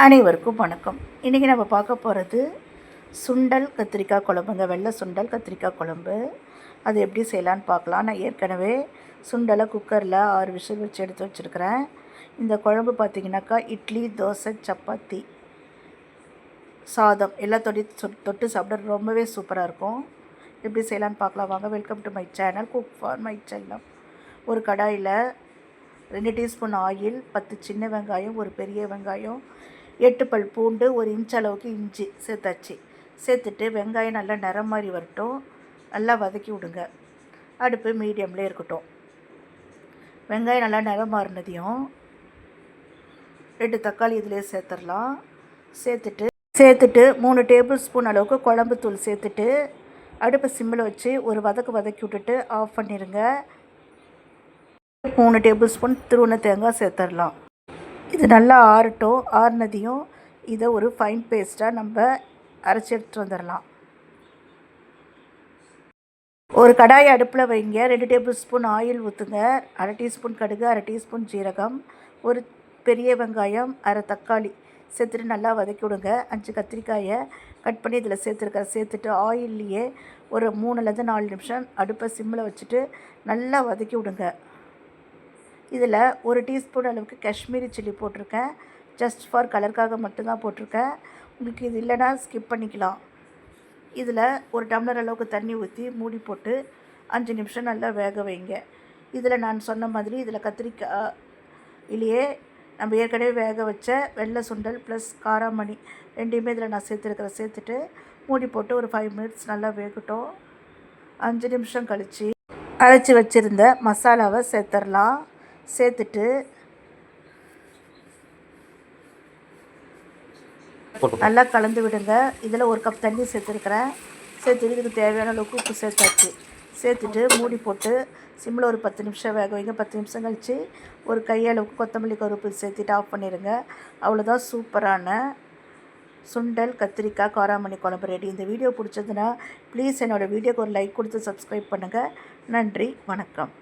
அனைவருக்கும் வணக்கம். இன்றைக்கி நம்ம பார்க்க போகிறது சுண்டல் கத்திரிக்காய் குழம்புங்க. வெள்ளை சுண்டல் கத்திரிக்காய் குழம்பு. அது எப்படி செய்யலான்னு பார்க்கலாம். நான் ஏற்கனவே சுண்டலை குக்கரில் 6 விசில் வச்சு எடுத்து வச்சுருக்கிறேன். இந்த குழம்பு பார்த்திங்கனாக்கா இட்லி, தோசை, சப்பாத்தி, சாதம் எல்லாத்தோடையும் தொட்டு சாப்பிட ரொம்பவே சூப்பராக இருக்கும். எப்படி செய்யலான்னு பார்க்கலாம் வாங்க. Welcome to my channel cook for my செல்லம். ஒரு கடாயில் 2 டீஸ்பூன் ஆயில், 10 சின்ன வெங்காயம், ஒரு பெரிய வெங்காயம், 8 பல் பூண்டு, 1 இன்ச் அளவுக்கு இஞ்சி சேர்த்தாச்சு. சேர்த்துட்டு வெங்காயம் நல்லா நிறம் மாதிரி வரட்டும், நல்லா வதக்கி விடுங்க. அடுப்பு மீடியம்லேயே இருக்கட்டும். வெங்காயம் நல்லா நிறம் மாறினதையும் 2 தக்காளி இதிலே சேர்த்துடலாம். சேர்த்துட்டு 3 டேபிள் ஸ்பூன் அளவுக்கு குழம்பு தூள் சேர்த்துட்டு அடுப்பை சிம்மில் வச்சு ஒரு வதக்கி விட்டுட்டு ஆஃப் பண்ணிடுங்க. 3 டேபிள் ஸ்பூன் துருவன தேங்காய் சேர்த்துடலாம். இது நல்லா ஆறட்டும். ஆறுனதையும் இதை ஒரு ஃபைன் பேஸ்ட்டாக நம்ம அரைச்சி எடுத்துகிட்டு வந்துடலாம். ஒரு கடாய் அடுப்பில் வைங்க. 2 டேபிள் ஸ்பூன் ஆயில் ஊற்றுங்க. 1/2 டீஸ்பூன் கடுகு, 1/2 டீஸ்பூன் ஜீரகம், ஒரு பெரிய வெங்காயம், 1/2 தக்காளி சேர்த்துட்டு நல்லா வதக்கி விடுங்க. 5 கத்திரிக்காயை கட் பண்ணி இதில் சேர்த்துட்டு ஆயில்லையே ஒரு 3லேருந்து 4 நிமிஷம் அடுப்பை சிம்மில் வச்சுட்டு நல்லா வதக்கி விடுங்க. இதில் 1 டீஸ்பூன் அளவுக்கு காஷ்மீரி சில்லி போட்டிருக்கேன். ஜஸ்ட் ஃபார் கலருக்காக மட்டும்தான் போட்டிருக்கேன். உங்களுக்கு இது இல்லைனா ஸ்கிப் பண்ணிக்கலாம். இதில் 1 டம்ளர் அளவுக்கு தண்ணி ஊற்றி மூடி போட்டு 5 நிமிஷம் நல்லா வேக வைங்க. இதில் நான் சொன்ன மாதிரி இதில் கத்திரிக்காய் இல்லையே நம்ம ஏற்கனவே வேக வச்ச வெள்ளை சுண்டல் ப்ளஸ் காராமணி ரெண்டையுமே இதில் நான் சேர்த்துட்டு மூடி போட்டு ஒரு 5 மினிட்ஸ் நல்லா வேகட்டும். 5 நிமிஷம் கழித்து அரைச்சி வச்சுருந்த மசாலாவை சேர்த்துடலாம். சேர்த்துட்டு நல்லா கலந்து விடுங்க. இதில் 1 கப் தண்ணி சேர்த்துருக்கிறேன். சேர்த்துட்டு இதுக்கு தேவையான அளவுக்கு உப்பு சேர்த்துட்டு மூடி போட்டு சிம்மில் ஒரு 10 நிமிஷம் வேக வைங்க. 10 நிமிஷம் கழித்து ஒரு கையளவுக்கு கொத்தமல்லி கருவேப்பிலை சேர்த்துட்டு ஆஃப் பண்ணிடுங்க. அவ்வளோதான், சூப்பரான சுண்டல் கத்திரிக்காய் காராமணி குழம்பு ரெடி. இந்த வீடியோ பிடிச்சதுன்னா ப்ளீஸ் என்னோடய வீடியோக்கு ஒரு லைக் கொடுத்து சப்ஸ்கிரைப் பண்ணுங்கள். நன்றி, வணக்கம்.